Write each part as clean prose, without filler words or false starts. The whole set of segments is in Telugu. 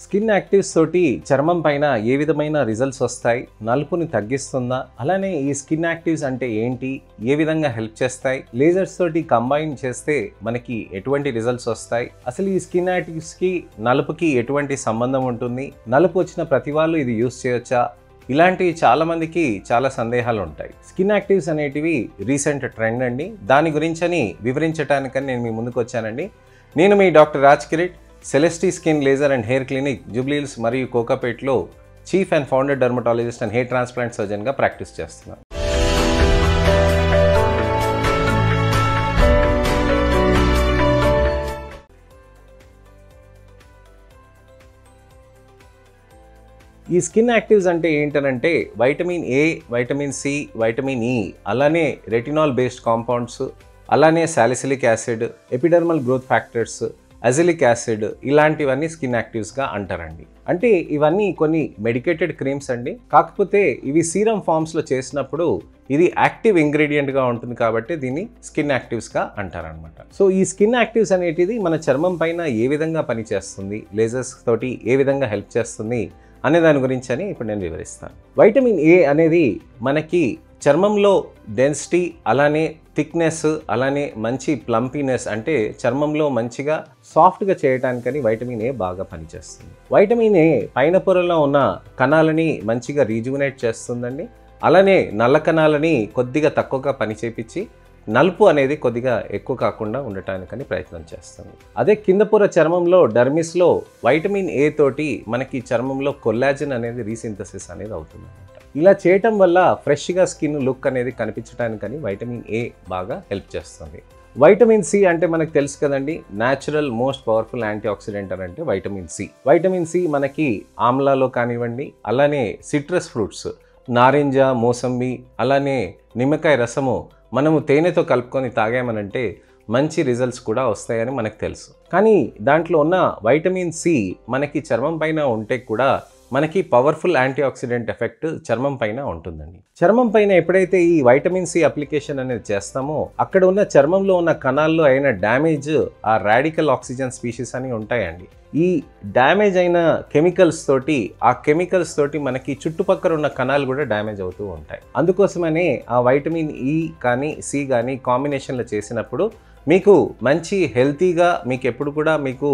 స్కిన్ యాక్టివ్స్ తోటి చర్మం పైన ఏ విధమైన రిజల్ట్స్ వస్తాయి, నలుపుని తగ్గిస్తుందా, అలానే ఈ స్కిన్ యాక్టివ్స్ అంటే ఏంటి, ఏ విధంగా హెల్ప్ చేస్తాయి, లేజర్స్ తోటి కంబైన్ చేస్తే మనకి ఎటువంటి రిజల్ట్స్ వస్తాయి, అసలు ఈ స్కిన్ యాక్టివ్స్కి నలుపుకి ఎటువంటి సంబంధం ఉంటుంది, నలుపు వచ్చిన ప్రతి వాళ్ళు ఇది యూస్ చేయొచ్చా, ఇలాంటివి చాలామందికి చాలా సందేహాలు ఉంటాయి. స్కిన్ యాక్టివ్స్ అనేటివి రీసెంట్ ట్రెండ్ అండి. దాని గురించని వివరించడానికని నేను మీ ముందుకు వచ్చానండి. నేను మీ doctor Raj Kireet, Celestee skin laser and hair clinic Jubilee Hills మరియు కోకాపేట్లో chief and founder dermatologist and hair transplant సర్జన్గా ప్రాక్టీస్ చేస్తున్నాను. ఈ స్కిన్ యాక్టివ్స్ అంటే ఏంటనంటే vitamin A, vitamin C, vitamin E, అలానే రెటినాల్ బేస్డ్ కాంపౌండ్స్, అలానే salicylic acid, epidermal growth factors, azelaic acid, ఇలాంటివన్నీ స్కిన్ యాక్టివ్స్గా అంటారండి. అంటే ఇవన్నీ కొన్ని మెడికేటెడ్ క్రీమ్స్ అండి. కాకపోతే ఇవి సీరం ఫామ్స్లో చేసినప్పుడు ఇది యాక్టివ్ ఇంగ్రీడియంట్గా ఉంటుంది కాబట్టి దీన్ని స్కిన్ యాక్టివ్స్గా అంటారనమాట. సో ఈ స్కిన్ యాక్టివ్స్ అనేటిది మన చర్మం పైన ఏ విధంగా పనిచేస్తుంది, లేజర్స్ తోటి ఏ విధంగా హెల్ప్ చేస్తుంది అనే దాని గురించి అని ఇప్పుడు నేను వివరిస్తాను. వైటమిన్ ఏ అనేది మనకి చర్మంలో డెన్సిటీ, అలానే థిక్నెస్, అలానే మంచి ప్లంపీనెస్ అంటే చర్మంలో మంచిగా సాఫ్ట్గా చేయడానికని వైటమిన్ ఏ బాగా పనిచేస్తుంది. వైటమిన్ ఏ పైన పొరలో ఉన్న కణాలని మంచిగా రీజువినేట్ చేస్తుందండి. అలానే నల్ల కణాలని కొద్దిగా తక్కువగా పని చేపించి నలుపు అనేది కొద్దిగా ఎక్కువ కాకుండా ఉండటానికని ప్రయత్నం చేస్తుంది. అదే కింద పొర చర్మంలో డర్మిస్లో వైటమిన్ ఏ తోటి మనకి చర్మంలో కొల్లాజన్ అనేది రీసింథసిస్ అనేది అవుతుంది అనమాట. ఇలా చేయటం వల్ల ఫ్రెష్గా స్కిన్ లుక్ అనేది కనిపించడానికని వైటమిన్ ఏ బాగా హెల్ప్ చేస్తుంది. వైటమిన్ సి అంటే మనకు తెలుసు కదండి, natural most powerful anti oxidant అని అంటే వైటమిన్ సి. వైటమిన్ సి మనకి ఆమ్లాలో కానివ్వండి, అలానే సిట్రస్ ఫ్రూట్స్, నారింజ, మోసంబి, అలానే నిమ్మకాయ రసము మనము తేనెతో కలుపుకొని తాగామనంటే మంచి రిజల్ట్స్ కూడా వస్తాయని మనకు తెలుసు. కానీ దాంట్లో ఉన్న వైటమిన్ సి మనకి చర్మం పైన ఉంటే కూడా మనకి పవర్ఫుల్ యాంటీ ఆక్సిడెంట్ ఎఫెక్ట్ చర్మం పైన ఉంటుందండి. చర్మం పైన ఎప్పుడైతే ఈ వైటమిన్ సి అప్లికేషన్ అనేది చేస్తామో అక్కడ ఉన్న చర్మంలో ఉన్న కణాల్లో అయిన డ్యామేజ్ ఆ రాడికల్ ఆక్సిజన్ స్పీషీస్ అని ఉంటాయండి. ఈ డ్యామేజ్ అయిన కెమికల్స్ తోటి మనకి చుట్టుపక్కల ఉన్న కణాలు కూడా డ్యామేజ్ అవుతూ ఉంటాయి. అందుకోసమనే ఆ వైటమిన్ ఈ కానీ సి కానీ కాంబినేషన్లో చేసినప్పుడు మీకు మంచి హెల్తీగా మీకు ఎప్పుడు కూడా మీకు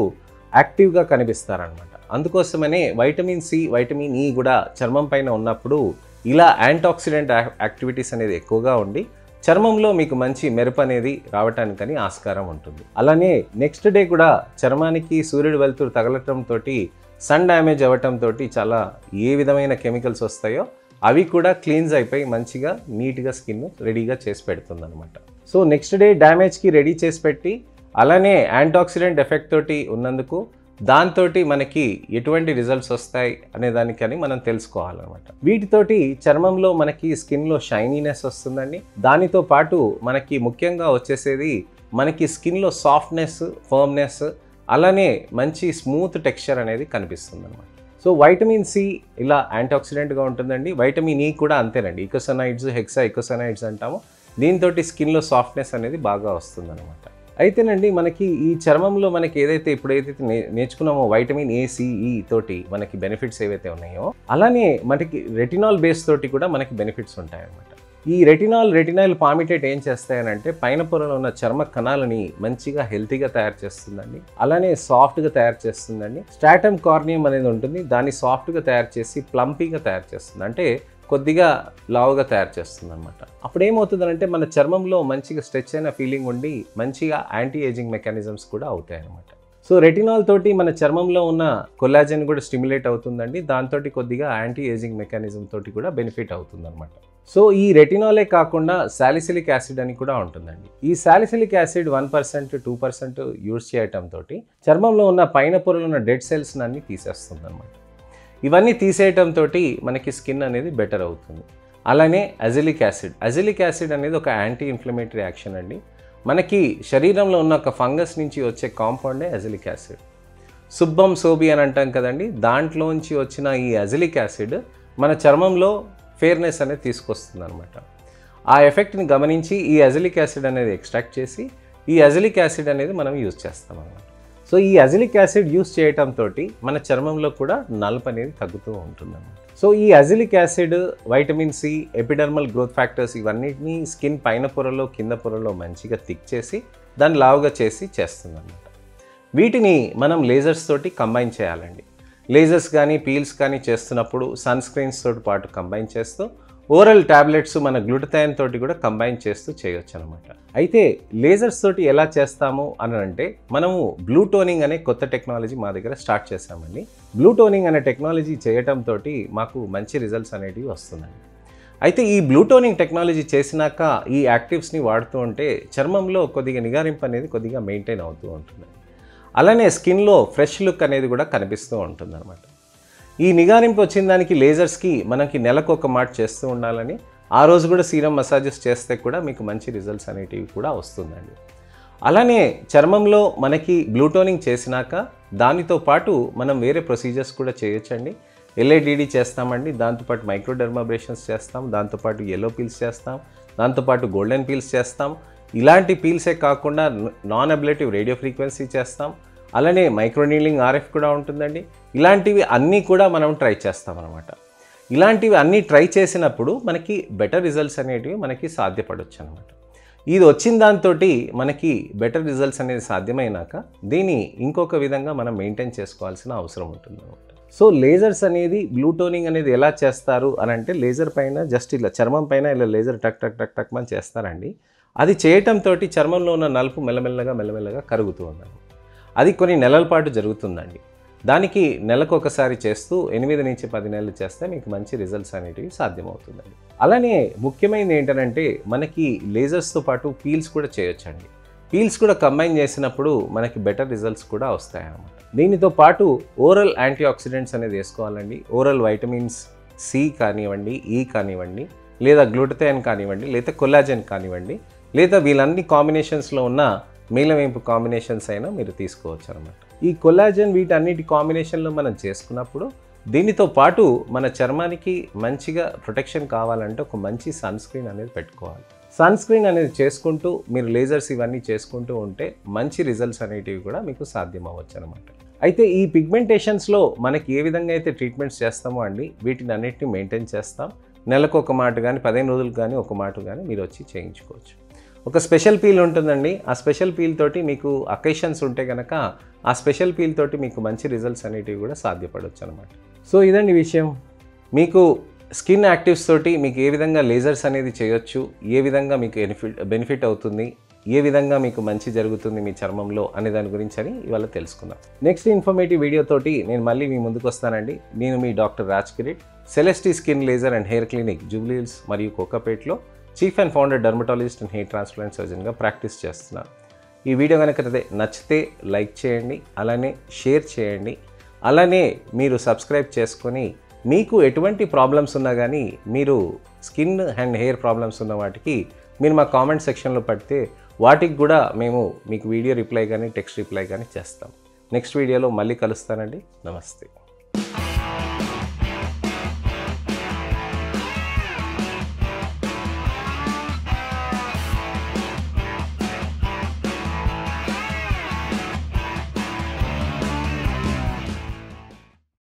యాక్టివ్గా కనిపిస్తారనమాట. అందుకోసమనే వైటమిన్ సి, వైటమిన్ ఈ కూడా చర్మం పైన ఉన్నప్పుడు ఇలా యాంటీఆక్సిడెంట్ యాక్టివిటీస్ అనేది ఎక్కువగా ఉండి చర్మంలో మీకు మంచి మెరుపు అనేది రావటానికని ఆస్కారం ఉంటుంది. అలానే నెక్స్ట్ డే కూడా చర్మానికి సూర్యుడు వెలుతురు తగలటంతో సన్ డ్యామేజ్ అవ్వటంతో చాలా ఏ విధమైన కెమికల్స్ వస్తాయో అవి కూడా క్లీన్స్ అయిపోయి మంచిగా నీట్గా స్కిన్ రెడీగా చేసి పెడుతుంది అనమాట. సో నెక్స్ట్ డే డ్యామేజ్కి రెడీ చేసి పెట్టి అలానే యాంటీఆక్సిడెంట్ ఎఫెక్ట్ తోటి ఉన్నందుకు దాంతో మనకి ఎటువంటి రిజల్ట్స్ వస్తాయి అనే దానికని మనం తెలుసుకోవాలన్నమాట. వీటితోటి చర్మంలో మనకి స్కిన్లో షైనీనెస్ వస్తుందండి. దానితో పాటు మనకి ముఖ్యంగా వచ్చేసేది మనకి స్కిన్లో సాఫ్ట్నెస్, ఫర్మ్నెస్, అలానే మంచి స్మూత్ టెక్స్చర్ అనేది కనిపిస్తుంది అనమాట. సో వైటమిన్ సి ఇలా యాంటీఆక్సిడెంట్గా ఉంటుందండి. వైటమిన్ ఈ కూడా అంతేనండి. ఇకోసనైడ్స్, హెక్సా ఇకోసనైడ్స్ అంటాము. దీంతో స్కిన్లో సాఫ్ట్నెస్ అనేది బాగా వస్తుంది అనమాట. అయితేనండి మనకి ఈ చర్మంలో మనకి ఎప్పుడైతే నేర్చుకున్నామో వైటమిన్ ఏ, సి, ఈ తోటి మనకి బెనిఫిట్స్ ఏవైతే ఉన్నాయో అలానే మనకి రెటినాల్ బేస్ తోటి కూడా మనకి బెనిఫిట్స్ ఉంటాయన్నమాట. ఈ రెటినాల్ పామిటేట్ ఏం చేస్తాయనంటే పైన పొరలో ఉన్న చర్మ కణాలని మంచిగా హెల్తీగా తయారు చేస్తుందండి. అలానే సాఫ్ట్గా తయారు చేస్తుందండి. స్ట్రాటమ్ కార్నియం అనేది ఉంటుంది, దాన్ని సాఫ్ట్గా తయారు చేసి ప్లంపీగా తయారు చేస్తుంది, అంటే కొద్దిగా లావుగా తయారు చేస్తుంది అనమాట. అప్పుడు ఏమవుతుందంటే మన చర్మంలో మంచిగా స్ట్రెచ్ అయిన ఫీలింగ్ ఉండి మంచిగా యాంటీ ఏజింగ్ మెకానిజమ్స్ కూడా అవుతాయి అనమాట. సో రెటినాల్ తోటి మన చర్మంలో ఉన్న కొల్లాజన్ కూడా స్టిమ్యులేట్ అవుతుందండి. దాంతో కొద్దిగా యాంటీ ఏజింగ్ మెకానిజం తోటి కూడా బెనిఫిట్ అవుతుంది అనమాట. సో ఈ రెటినాలే కాకుండా సాలిసిలిక్ యాసిడ్ అని కూడా ఉంటుందండి. ఈ సాలిసిలిక్ యాసిడ్ 1%, 2% యూజ్ చేయటంతో చర్మంలో ఉన్న పైన పొరలో ఉన్న డెడ్ సెల్స్ అన్ని తీసేస్తుంది అనమాట. ఇవన్నీ తీసేయటంతో మనకి స్కిన్ అనేది బెటర్ అవుతుంది. అలానే అజిలిక్ యాసిడ్ అనేది ఒక యాంటీ ఇన్ఫ్లమేటరీ యాక్షన్ అండి. మనకి శరీరంలో ఉన్న ఒక ఫంగస్ నుంచి వచ్చే కాంపౌండే అజిలిక్ యాసిడ్. సుబ్బం సోబి అని అంటాం కదండి, దాంట్లోంచి వచ్చిన ఈ అజిలిక్ యాసిడ్ మన చర్మంలో ఫేర్నెస్ అనేది తీసుకొస్తుంది అనమాట. ఆ ఎఫెక్ట్ని గమనించి ఈ అజిలిక్ యాసిడ్ అనేది ఎక్స్ట్రాక్ట్ చేసి ఈ అజిలిక్ యాసిడ్ అనేది మనం యూజ్ చేస్తాం అన్నమాట. సో ఈ అజిలిక్ యాసిడ్ యూస్ చేయటంతో మన చర్మంలో కూడా నలుపు అనేది తగ్గుతూ ఉంటుందన్నమాట. సో ఈ azelaic acid, vitamin C, epidermal growth factors ఇవన్నిటిని స్కిన్ పైన పొరలో కింద పొరలో మంచిగా థిక్ చేసి దాన్ని లావుగా చేస్తుందన్నమాట. వీటిని మనం లేజర్స్ తోటి కంబైన్ చేయాలండి. లేజర్స్ కానీ పీల్స్ కానీ చేస్తున్నప్పుడు సన్ స్క్రీన్స్ తోటి పాటు కంబైన్ చేస్తూ ఓరల్ ట్యాబ్లెట్స్ మన గ్లూటథైన్ తోటి కూడా కంబైన్ చేస్తూ చేయొచ్చు అనమాట. అయితే లేజర్స్ తోటి ఎలా చేస్తాము అని అంటే మనము బ్లూ టోనింగ్ అనే కొత్త టెక్నాలజీ మా దగ్గర స్టార్ట్ చేసామండి. బ్లూ టోనింగ్ అనే టెక్నాలజీ చేయటంతో మాకు మంచి రిజల్ట్స్ అనేటివి వస్తుందండి. అయితే ఈ బ్లూ టోనింగ్ టెక్నాలజీ చేసినాక ఈ యాక్టివ్స్ని వాడుతూ ఉంటే చర్మంలో కొద్దిగా నిగారింపు అనేది కొద్దిగా మెయింటైన్ అవుతూ ఉంటుంది. అలానే స్కిన్లో ఫ్రెష్ లుక్ అనేది కూడా కనిపిస్తూ ఉంటుంది అనమాట. ఈ నిగారింపు వచ్చిన దానికి లేజర్స్కి మనకి నెలకు ఒక మాట చేస్తూ ఉండాలని, ఆ రోజు కూడా సీరం మసాజెస్ చేస్తే కూడా మీకు మంచి రిజల్ట్స్ అనేటివి కూడా వస్తుందండి. అలానే చర్మంలో మనకి బ్లూ టోనింగ్ చేసినాక దానితో పాటు మనం వేరే ప్రొసీజర్స్ కూడా చేయొచ్చండి. ఎల్ఐడిడి చేస్తామండి, దాంతోపాటు మైక్రోడర్మాబ్రేషన్స్ చేస్తాం, దాంతోపాటు ఎల్లో పీల్స్ చేస్తాం, దాంతోపాటు గోల్డెన్ పీల్స్ చేస్తాం. ఇలాంటి పీల్సే కాకుండా నాన్ అబ్లేటివ్ రేడియో ఫ్రీక్వెన్సీ చేస్తాం. అలానే మైక్రోనీలింగ్ ఆర్ఎఫ్ కూడా ఉంటుందండి. ఇలాంటివి అన్నీ కూడా మనం ట్రై చేస్తాం అనమాట. ఇలాంటివి అన్నీ ట్రై చేసినప్పుడు మనకి బెటర్ రిజల్ట్స్ అనేటివి మనకి సాధ్యపడవచ్చు అనమాట. ఇది వచ్చిన దాంతో మనకి బెటర్ రిజల్ట్స్ అనేది సాధ్యమైనాక దీన్ని ఇంకొక విధంగా మనం మెయింటైన్ చేసుకోవాల్సిన అవసరం ఉంటుంది అనమాట. సో లేజర్స్ అనేది బ్లూ టోనింగ్ అనేది ఎలా చేస్తారు అని అంటే లేజర్ పైన జస్ట్ ఇలా చర్మం పైన ఇలా లేజర్ టక్ టక్ టక్ టక్ అని చేస్తారండి. అది చేయటంతో చర్మంలో ఉన్న నలుపు మెల్లమెల్లగా కరుగుతూ ఉందండి. అది కొన్ని నెలల పాటు జరుగుతుందండి. దానికి నెలకు ఒకసారి చేస్తూ 8 నుంచి 10 నెలలు చేస్తే మీకు మంచి రిజల్ట్స్ అనేటివి సాధ్యమవుతుందండి. అలానే ముఖ్యమైనది ఏంటంటే మనకి లేజర్స్తో పాటు పీల్స్ కూడా చేయొచ్చండి. పీల్స్ కూడా కంబైన్ చేసినప్పుడు మనకి బెటర్ రిజల్ట్స్ కూడా వస్తాయన్నమాట. దీనితో పాటు ఓరల్ యాంటీ ఆక్సిడెంట్స్ అనేది వేసుకోవాలండి. ఓరల్ వైటమిన్స్ సి కానివ్వండి, ఈ కానివ్వండి, లేదా గ్లూటథైన్ కానివ్వండి, లేదా కొల్లాజెన్ కానివ్వండి, లేదా వీళ్ళన్ని కాంబినేషన్స్లో ఉన్న మేలవేంపు కాంబినేషన్స్ అయినా మీరు తీసుకోవచ్చు అనమాట. ఈ కొల్లాజెన్ వీటన్నిటి కాంబినేషన్లో మనం చేసుకున్నప్పుడు దీనితో పాటు మన చర్మానికి మంచిగా ప్రొటెక్షన్ కావాలంటే ఒక మంచి సన్ స్క్రీన్ అనేది పెట్టుకోవాలి. సన్ స్క్రీన్ అనేది చేసుకుంటూ మీరు లేజర్స్ ఇవన్నీ చేసుకుంటూ ఉంటే మంచి రిజల్ట్స్ అనేటివి కూడా మీకు సాధ్యం అవ్వచ్చు అనమాట. అయితే ఈ పిగ్మెంటేషన్స్లో మనకి ఏ విధంగా అయితే ట్రీట్మెంట్స్ చేస్తామో అండి వీటిని అన్నిటిని మెయింటైన్ చేస్తాం. నెలకు ఒక మాట కానీ 15 రోజులకు కానీ ఒక మాట కానీ మీరు వచ్చి చేయించుకోవచ్చు. ఒక స్పెషల్ పీల్ ఉంటుందండి. ఆ స్పెషల్ పీల్ తోటి మీకు అకేషన్స్ ఉంటే కనుక ఆ స్పెషల్ పీల్ తోటి మీకు మంచి రిజల్ట్స్ అనేటివి కూడా సాధ్యపడవచ్చు అనమాట. సో ఇదండి విషయం. మీకు స్కిన్ యాక్టివ్స్ తోటి మీకు ఏ విధంగా లేజర్స్ అనేది చేయొచ్చు, ఏ విధంగా మీకు బెనిఫిట్ అవుతుంది, ఏ విధంగా మీకు మంచి జరుగుతుంది మీ చర్మంలో అనే దాని గురించి అని ఇవాళ తెలుసుకుందాం. నెక్స్ట్ ఇన్ఫర్మేటివ్ వీడియోతోటి నేను మళ్ళీ మీ ముందుకు వస్తానండి. నేను మీ doctor Raj Kireet, Celestee skin laser and hair clinic Jubilee Hills మరియు కోకాపేట్లో chief and founder dermatologist and hair transplant సర్జన్గా ప్రాక్టీస్ చేస్తున్నాను. ఈ వీడియో కనుక నచ్చితే లైక్ చేయండి, అలానే షేర్ చేయండి, అలానే మీరు సబ్స్క్రైబ్ చేసుకొని మీకు ఎటువంటి ప్రాబ్లమ్స్ ఉన్నా కానీ మీరు స్కిన్ అండ్ హెయిర్ ప్రాబ్లమ్స్ ఉన్న వాటికి మీరు మా కామెంట్ సెక్షన్లో పెడితే వాటికి కూడా మేము మీకు వీడియో రిప్లై కానీ టెక్స్ట్ రిప్లై కానీ చేస్తాం. నెక్స్ట్ వీడియోలో మళ్ళీ కలుస్తానండి. నమస్తే.